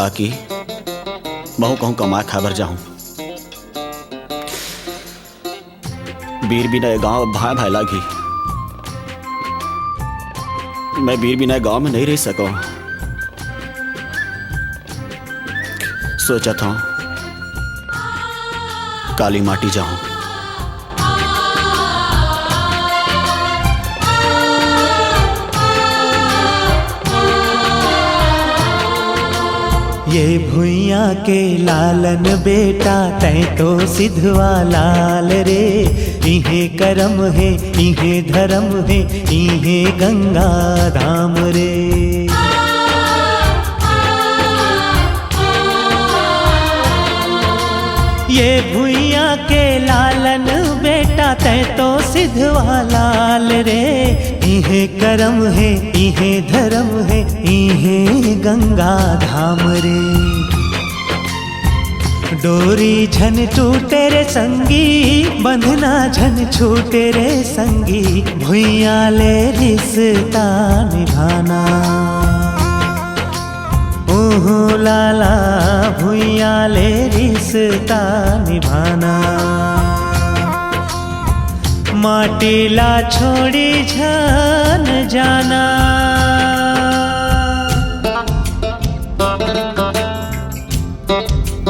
काकी बहु कहूँ कमा खाबर जाऊं। बीर बिना गांव भाई भाई लागी। मैं बीर बिना गांव में नहीं रह सकूं। सोचा था काली माटी जाऊं। ये भुइया के लालन बेटा तै तो सिधवा लाल रे। इहे करम है इहे धर्म है इहे गंगा धाम रे। ये भुइया के लालन बेटा तै तो सिधवा लाल रे। इहे करम है इहे धर्म है इहे गंगा धाम रे। डोरी झन टूटे रे संगी बंधना झन छूटे रे संगी। भुइया ले रिश्ता निभाना ओहो लाला भुइया ले रिश्ता निभाना। माटीला छोड़ी झन जाना।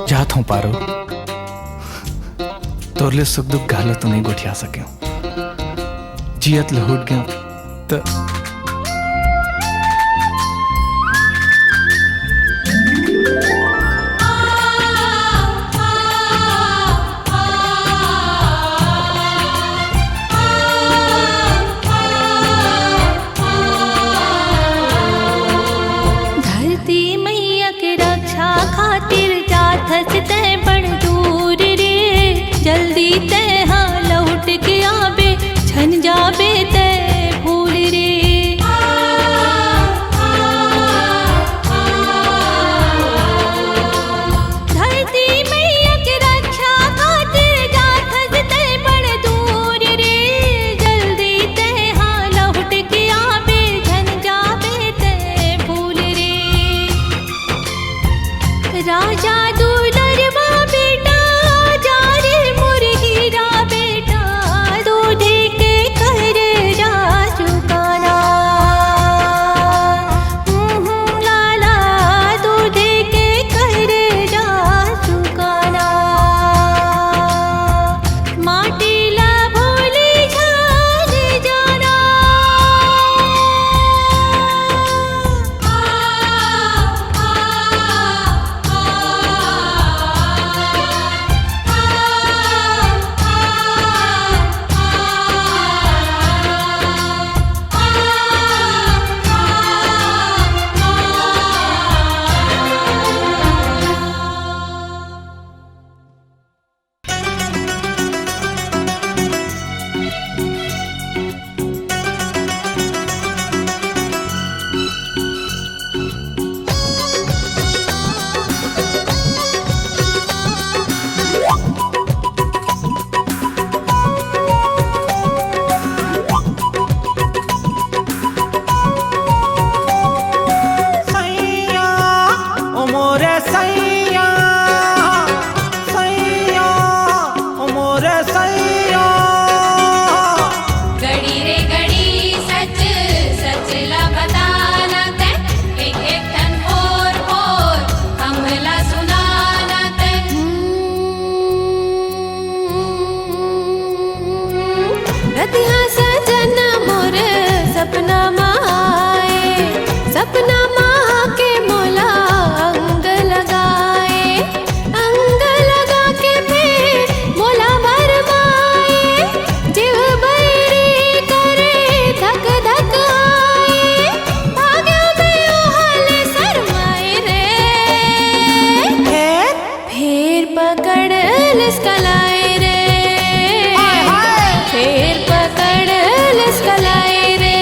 जात हूँ पारो तोरले सुख दुख गालो तो नहीं गोठिया सके। जियत लहुट गया तो तै बड़ दूर रे। जल्दी तै हाँ लौट के आबे छन जाबे तै भूल रे। धरती मैया के रक्षा खातिर जात तै बड़ दूर रे। जल्दी तै हाँ लौट के आबे छन जाबे तै भूल रे। राजा दूलरवा बेटा जा रे मोर हीरा बेटा। दूधे के कर जा चुकाना लाला दूधे के कर जा चुकाना। माटी ला भूली जान जाना। सपना माँ के मोला अंग लगाए। अंग लगा के फिर मोला भरमाए। जीव बैरी करे धक धक आए। भाग्य में ओहल शरमाए रे। फिर पकड़ लिस्कलाए रे। फिर पकड़ लिस्कलाए रे।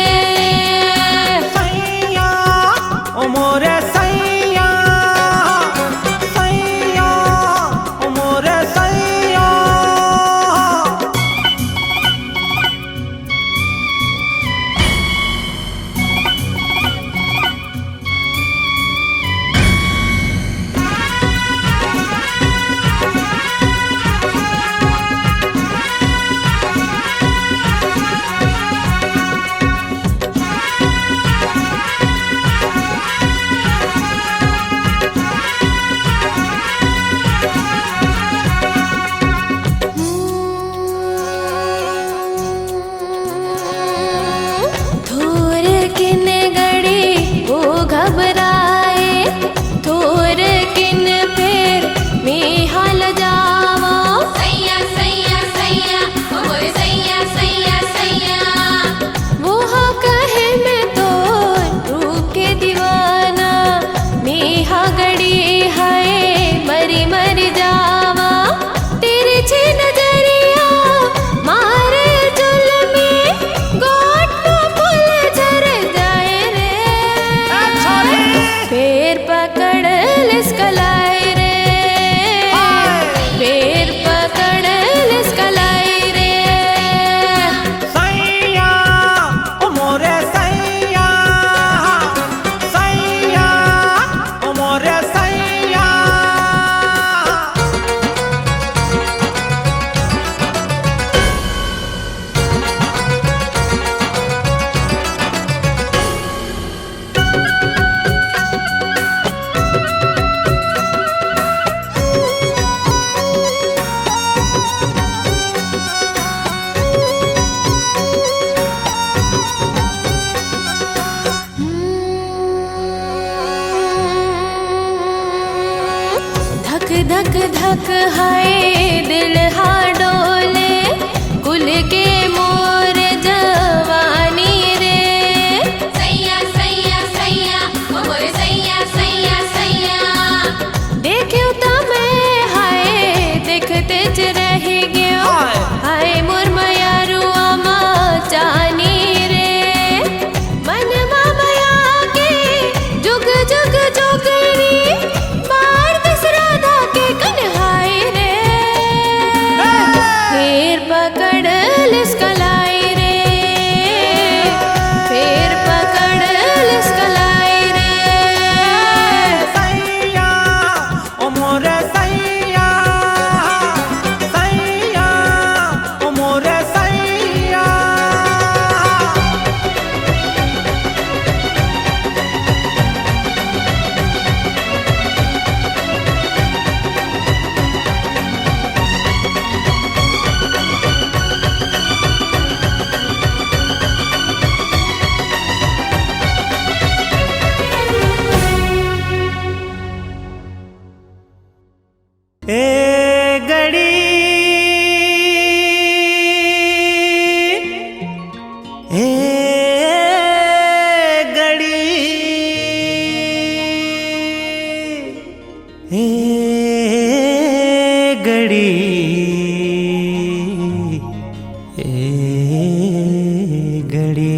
धक धक हाय दिल हा डोले कुल के मोर जवानी रे सैया सैया सैया ओ मोर सैया सैया सैया देखियो तो मैं हाय देखते ज रह गयो हाय मोर मायारू आमा जानी रे मन माया के जुग जुग जोगनी मार दसराधा के कन्हाई रे फिर पकड़ लिस्कलाई रे फिर पकड़ लिस्कलाई रे सैया ओ मोरे सैया सैया ओ मोरे सैया ए गड़ी ए गड़ी ए गड़ी ए गड़ी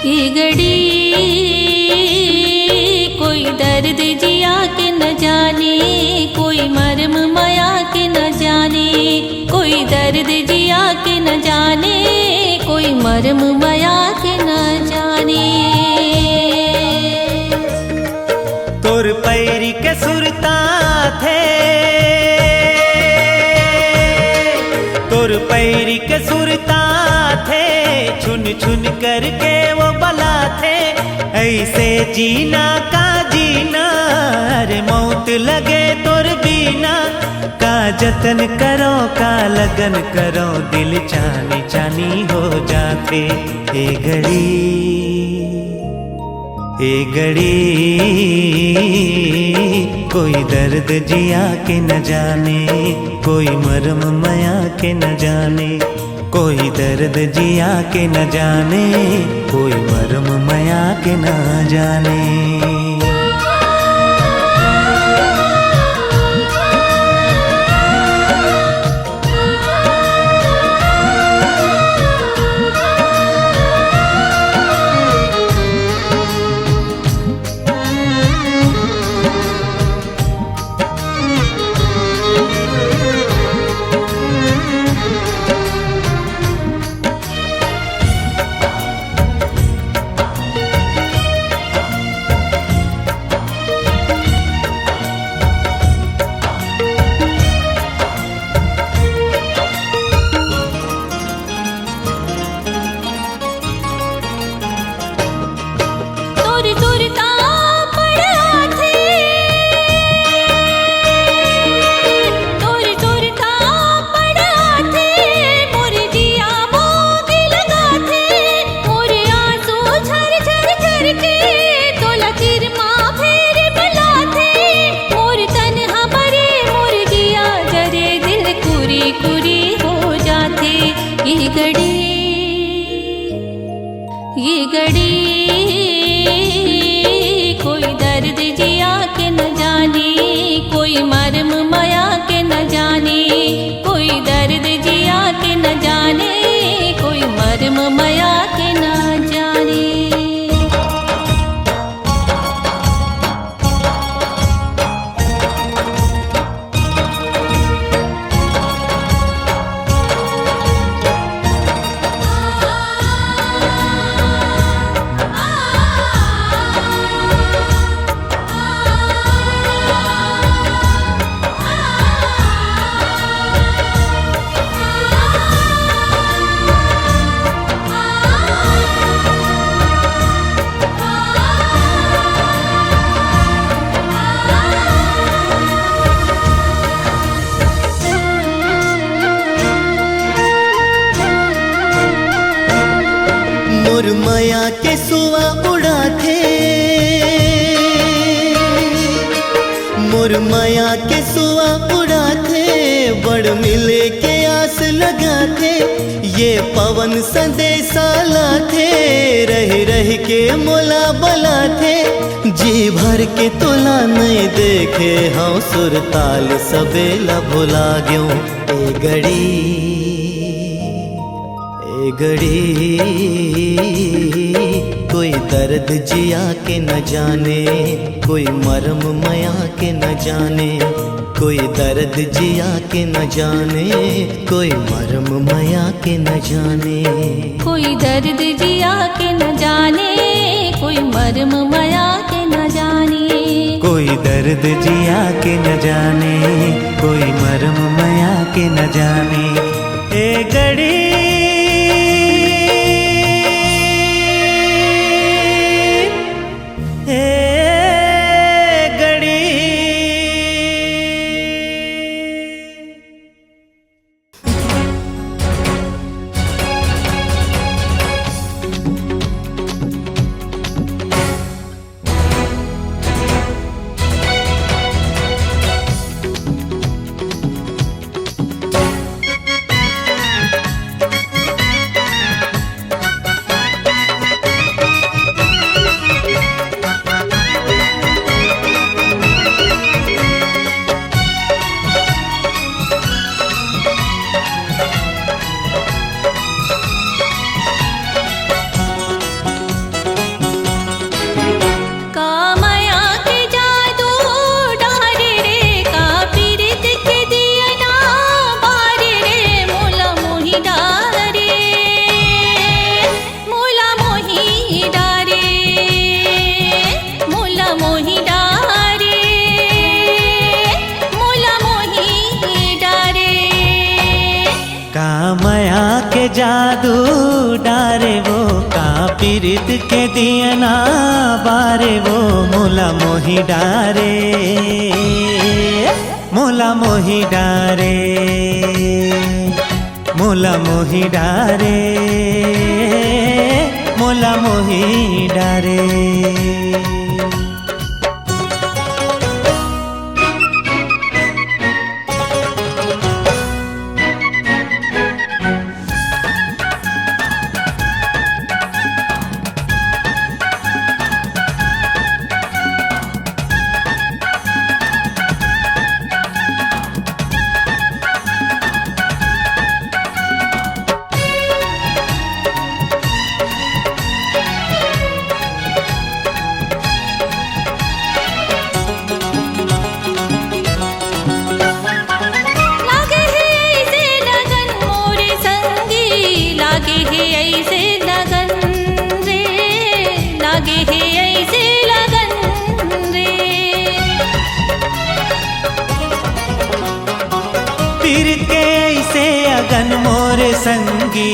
ये घड़ी कोई दर्द जिया के न जाने कोई मर्म माया के न जाने कोई दर्द जिया के न जाने कोई मर्म माया के न जाने तोर पैरी के सुरता थे तोर पैरी के सुरता थे छुन छुन करके वो बला थे ऐसे जीना का जीना अरे मौत लगे तोर बीना का जतन करो का लगन करो दिल चानी चानी हो जाते ए घड़ी कोई दर्द जिया के न जाने कोई मरम माया के न जाने कोई दर्द जिया के न जाने कोई मरम माया के न जाने ये घड़ी कोई दर्द जिया के न जाने कोई मर्म माया के न जाने कोई दर्द जिया के न जाने कोई मर्म माया के न जाने मोर माया के सुआ उड़ा थे, मोर माया के सुआ उड़ा थे, बड़ मिले के आस लगा थे, ये पवन संदेशा ला थे, रह रह के मोला बला थे, जी भर के तोला नहीं देखे हाँ सुर ताल सबेला भुला गयो। ए घड़ी कोई दर्द जिया के न जाने, कोई मरम मया के न जाने, कोई दर्द जिया के न जाने, कोई मरम मया के न जाने, कोई दर्द जिया के न जाने, कोई मरम मया के न जाने, कोई दर्द जिया के न जाने, कोई मरम मया के न जाने। ए घड़ी जादू डारे वो का पीरित के दियना बारे वो मोला मोही डारे, मोला मोही डारे, मोला मोही डारे, मोला मोही डारे। मोरे संगी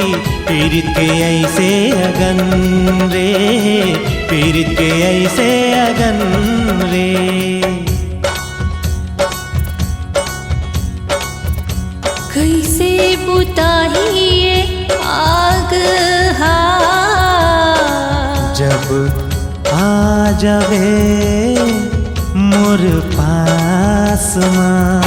पीरित के ऐसे अगन रे, पीरित के ऐसे अगन रे। कैसे बुताहिए आग हा, जब आ जावे मोर पास मां,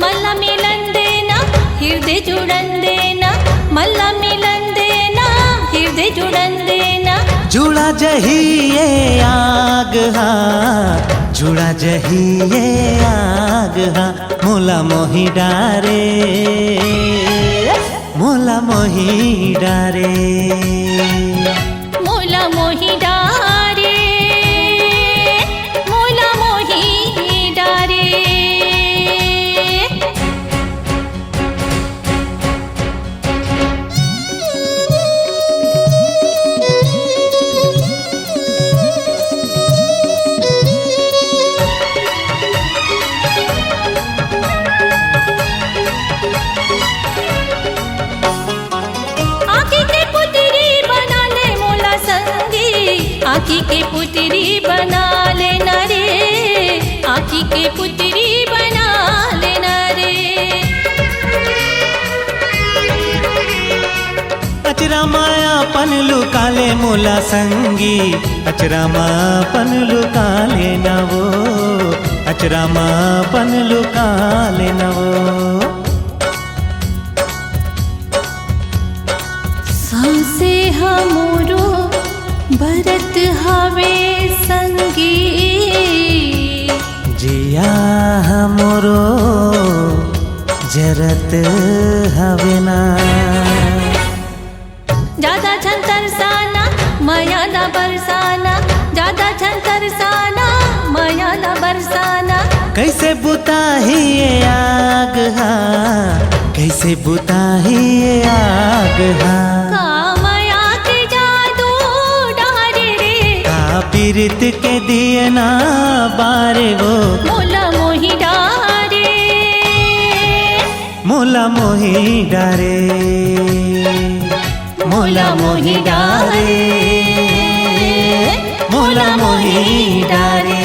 मल्ला मिलन देना हृदय जुड़न देना, मल्ला मिलन देना हृदय जुड़न देना। जुड़ा जही ये आग हाँ, जुड़ा जही ये आग हाँ, मोला मोही डारे, मोला मोही डारे, मोला मोही डारे, मोला मोही डारे। आगे के पुतरी बना पन लुकाले मोला संगी, अचरामा पन लुकाले नवो, अचरामा पन लुकाले नवो। सांसे हमरो भरत हवे संगी, जिया हमरो जरत हवे ना। ज्यादा छन तरसाना माया ना बरसाना, ज्यादा छन तरसाना माया ना बरसाना। कैसे बुताही ये आग हा, कैसे बुताही ये आग हा। का माया के जादू डारे रे, का पीरित के दिए ना बारे वो, मोला मोही डारे, मोला मोही डारे, मोला मोही डारे, मोला मोही डारे।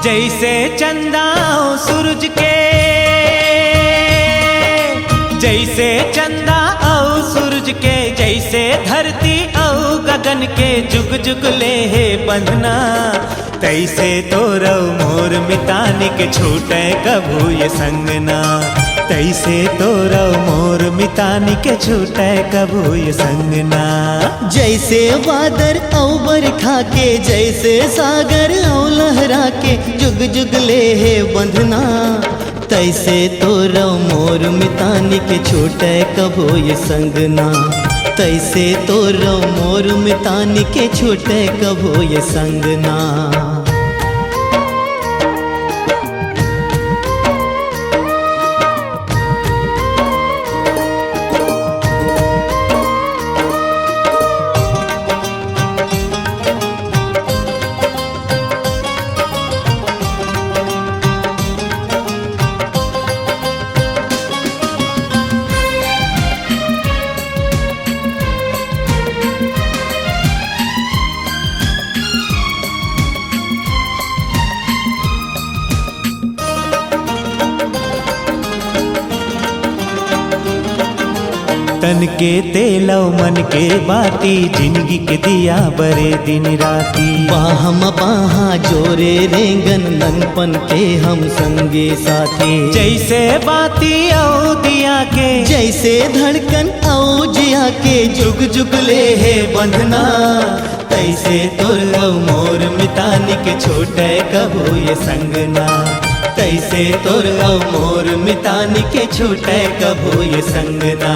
जैसे चंदा और सूरज के, जैसे चंदा और सूरज के, जैसे धरती और गगन के जुग जुग ले है बंधना, तैसे तो रव मोर मितानी के छूटे कभू ये संगना, तैसे तो रव मोर मितानी के छूटे कभू ये संगना। जैसे बादर औ बरखा के, जैसे सागर औ लहरा के जुग जुग ले है बंधना, तैसे तो रव मोर मितानी के छूटे कभो ये संगना, तैसे तो रव मोर मितानी के छूटे कभो ये संगना। तन के तेलव मन के बाती, जिंदगी के दिया बरे दिन राती, बाहम बाहा जोरे रेंगन ननपन के हम संगे साथी, जैसे बाती औ दिया के, जैसे धड़कन औ जिया के जुग जुग ले है बंधना, तैसे तुरव मोर मितानी के छोटे कभू ये संगना, तैसे तुरव मोर मितानी के छोटे कभू ये संगना।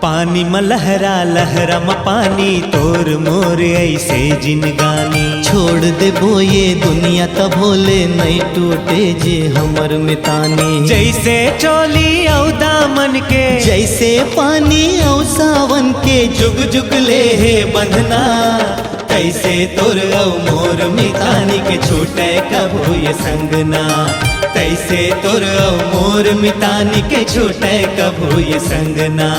पानी म लहरा लहरा म पानी, तोर मोर ऐसे जिनगानी, छोड़ दे बोये दुनिया तब भोले नहीं टूटे जे हमर मितानी, जैसे चोली औ दामन के, जैसे पानी औ सावन के जुग जुग ले है बंधना, तैसे तोर औ मोर मितानी के छूटे कभू ये संगना, तैसे तोर औ मोर मितानी के छूटे कभू ये संगना।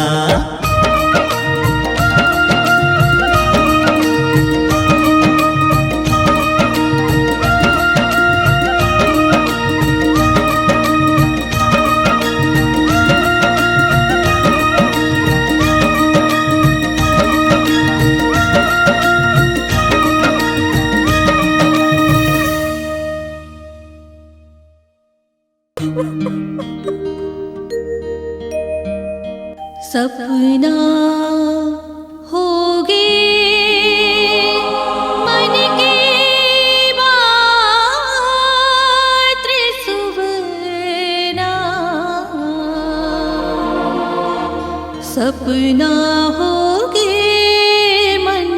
सपना होगे मन के बात सुबना, सपना होगे मन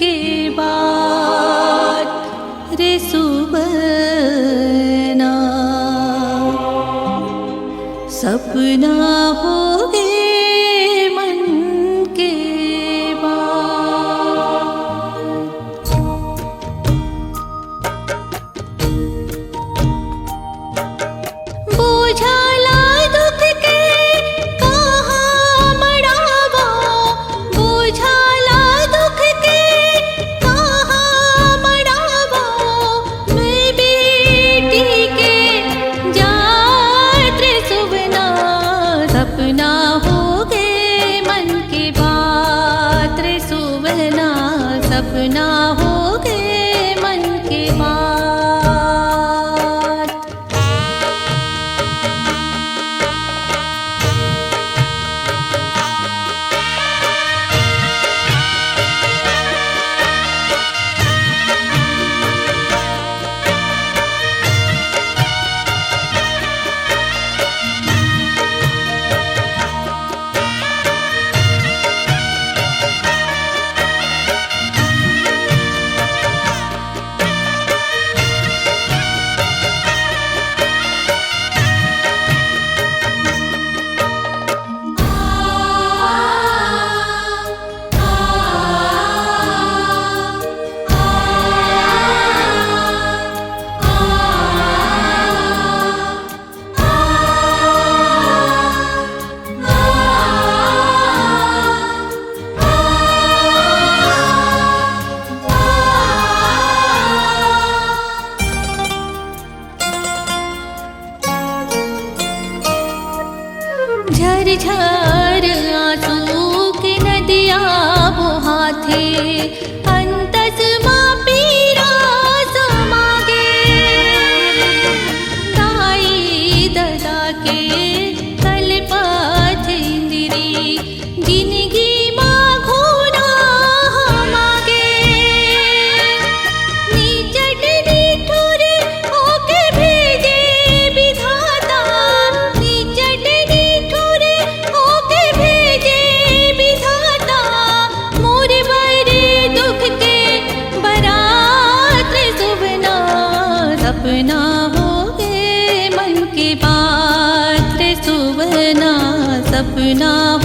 के बात रे सुबना, सपना होगे सपना हो गए मन के बात। सपना